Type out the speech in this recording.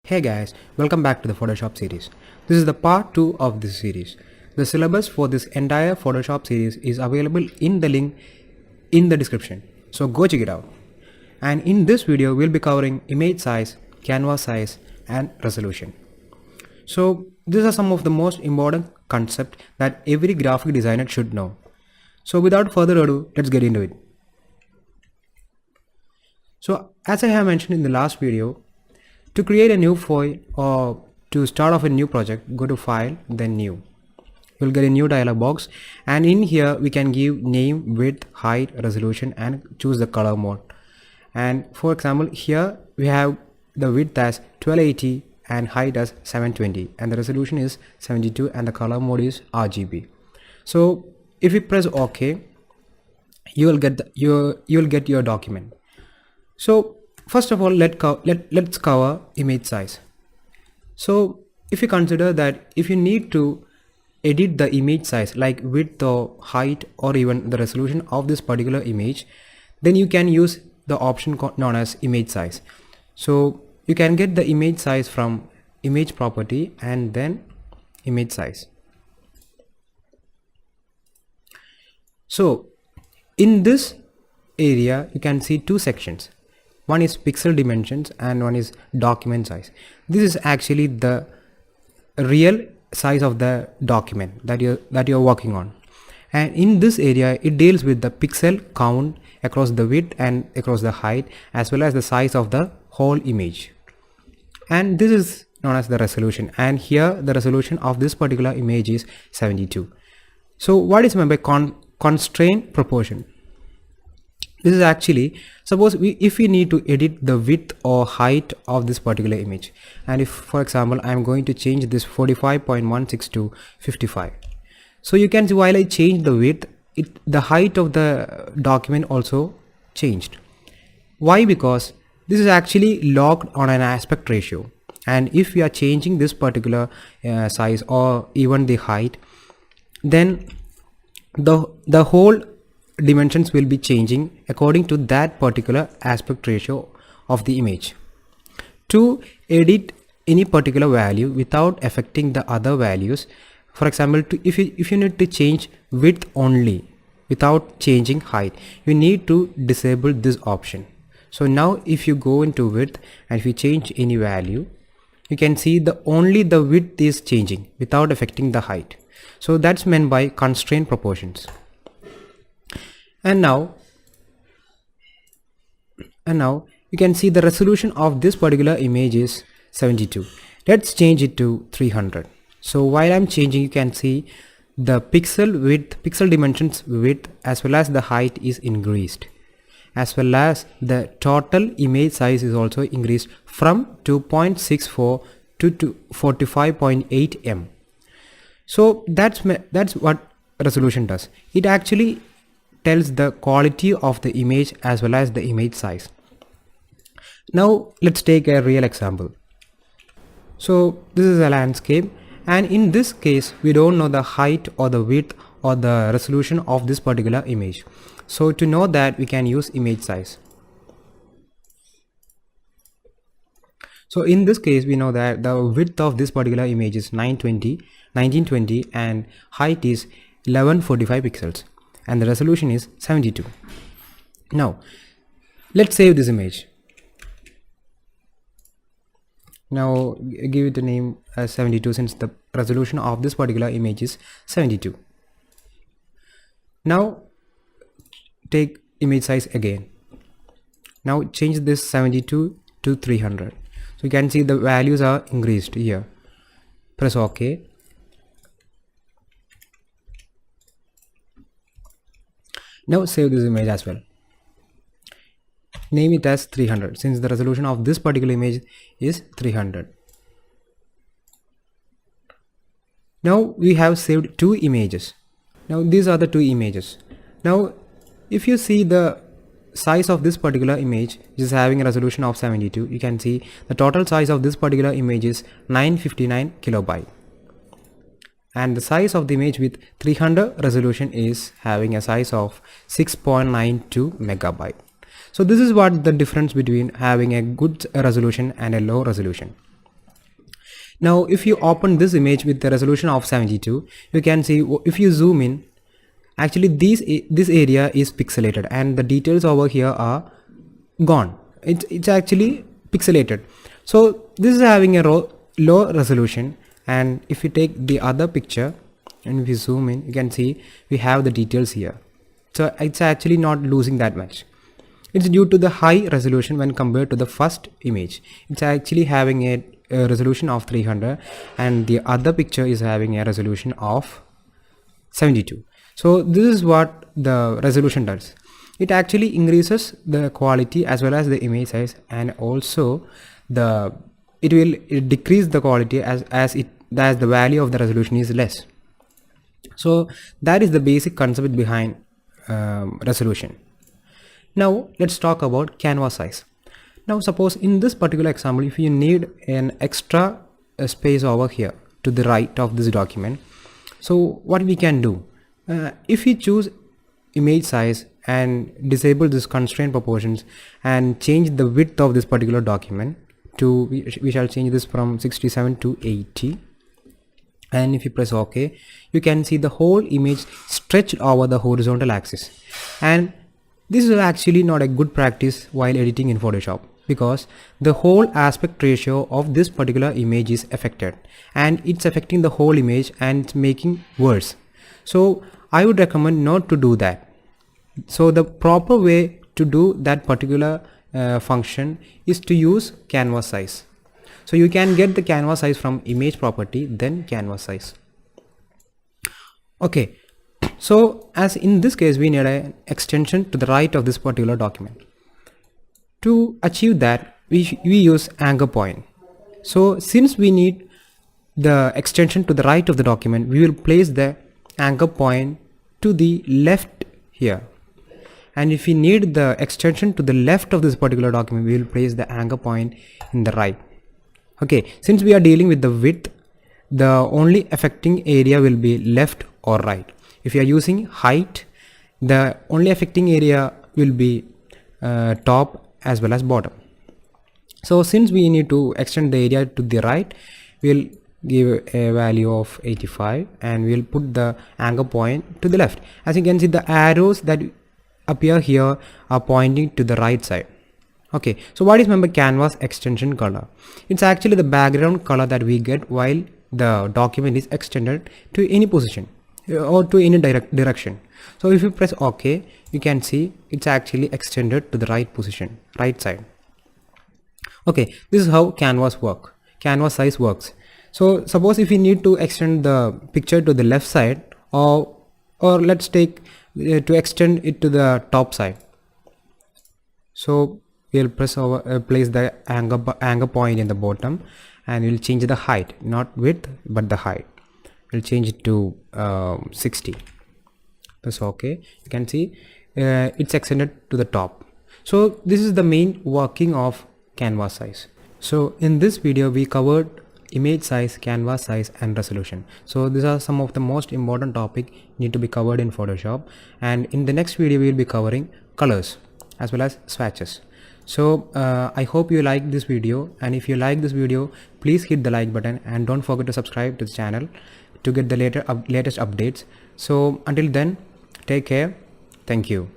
Hey guys, welcome back to the Photoshop series. This is the part 2 of this series. The syllabus for this entire Photoshop series is available in the link in the description. So go check it out. And in this video, we'll be covering image size, canvas size and resolution. So these are some of the most important concepts that every graphic designer should know. So without further ado, let's get into it. So as I have mentioned in the last video, to create a new file or to start off a new project, go to File, then New. You'll get a new dialog box, and in here we can give name, width, height, resolution and choose the color mode. And for example, here we have the width as 1280 and height as 720 and the resolution is 72 and the color mode is RGB. So if you press OK, you will get your document. So first of all, let's cover image size. So if you consider that if you need to edit the image size like width or height or even the resolution of this particular image, then you can use the option known as image size. So you can get the image size from image property and then image size. So in this area you can see two sections. One is pixel dimensions and one is document size. This is actually the real size of the document that you're working on. And in this area, it deals with the pixel count across the width and across the height, as well as the size of the whole image. And this is known as the resolution. And here the resolution of this particular image is 72. So what is meant by constraint proportion? This is actually, suppose if we need to edit the width or height of this particular image, and if for example I am going to change this 45.16 to 55. So you can see while I change the width, the height of the document also changed. Why? Because this is actually locked on an aspect ratio, and if we are changing this particular size or even the height, then the whole dimensions will be changing according to that particular aspect ratio of the image. To edit any particular value without affecting the other values, for example, if you need to change width only without changing height, you need to disable this option. So now if you go into width and if you change any value, you can see only the width is changing without affecting the height. So that's meant by constraint proportions. And now you can see the resolution of this particular image is 72. Let's change it to 300. So while I'm changing, you can see the pixel dimensions width as well as the height is increased, as well as the total image size is also increased from 2.64 to 45.8 m. So that's what resolution does. It actually tells the quality of the image as well as the image size. Now let's take a real example. So this is a landscape, and in this case we don't know the height or the width or the resolution of this particular image. So to know that, we can use image size. So in this case we know that the width of this particular image is 1920 and height is 1145 pixels and the resolution is 72. Now let's save this image. Now give it a name as 72 since the resolution of this particular image is 72. Now take image size again. Now change this 72 to 300. So you can see the values are increased here. Press OK. Now save this image as well. Name it as 300 since the resolution of this particular image is 300. Now we have saved two images. Now these are the two images. Now if you see the size of this particular image is having a resolution of 72, you can see the total size of this particular image is 959 kilobyte. and the size of the image with 300 resolution is having a size of 6.92 megabyte. So this is what the difference between having a good resolution and a low resolution. Now if you open this image with the resolution of 72, you can see if you zoom in, actually this area is pixelated and the details over here are gone. It's actually pixelated. So this is having a low resolution, and if you take the other picture and if you zoom in, you can see we have the details here. So it's actually not losing that much. It's due to the high resolution when compared to the first image. It's actually having a resolution of 300 and the other picture is having a resolution of 72. So this is what the resolution does. It actually increases the quality as well as the image size, and also it will decrease the quality as the value of the resolution is less. So that is the basic concept behind resolution. Now let's talk about canvas size. Now suppose in this particular example, if you need an extra space over here to the right of this document, so what we can do, if we choose image size and disable this constraint proportions and change the width of this particular document to, we shall change this from 67 to 80, and if you press OK, you can see the whole image stretched over the horizontal axis. And this is actually not a good practice while editing in Photoshop, because the whole aspect ratio of this particular image is affected and it's affecting the whole image and it's making worse. So I would recommend not to do that. So the proper way to do that particular function is to use canvas size. So you can get the canvas size from image property, then canvas size. Okay, so as in this case we need an extension to the right of this particular document. To achieve that, we use anchor point. So since we need the extension to the right of the document, we will place the anchor point to the left here. And if we need the extension to the left of this particular document, we will place the anchor point in the right. Okay, since we are dealing with the width, the only affecting area will be left or right. If you are using height, the only affecting area will be top as well as bottom. So since we need to extend the area to the right, we'll give a value of 85 and we'll put the anchor point to the left. As you can see, the arrows that appear here are pointing to the right side. Okay, so what is my canvas extension color? It's actually the background color that we get while the document is extended to any position or to any direction. So if you press OK, you can see it's actually extended to the right position, right side. Okay, this is how canvas size works. So suppose if we need to extend the picture to the left side, or let's take to extend it to the top side. So we'll press over, place the anchor point in the bottom, and we'll change the height, not width but the height. We'll change it to 60. Press OK. You can see it's extended to the top. So this is the main working of canvas size. So in this video we covered image size, canvas size and resolution. So these are some of the most important topic need to be covered in Photoshop, and in the next video we will be covering colors as well as swatches. So I hope you like this video, and if you like this video, please hit the like button and don't forget to subscribe to the channel to get the latest updates. So until then, take care. Thank you.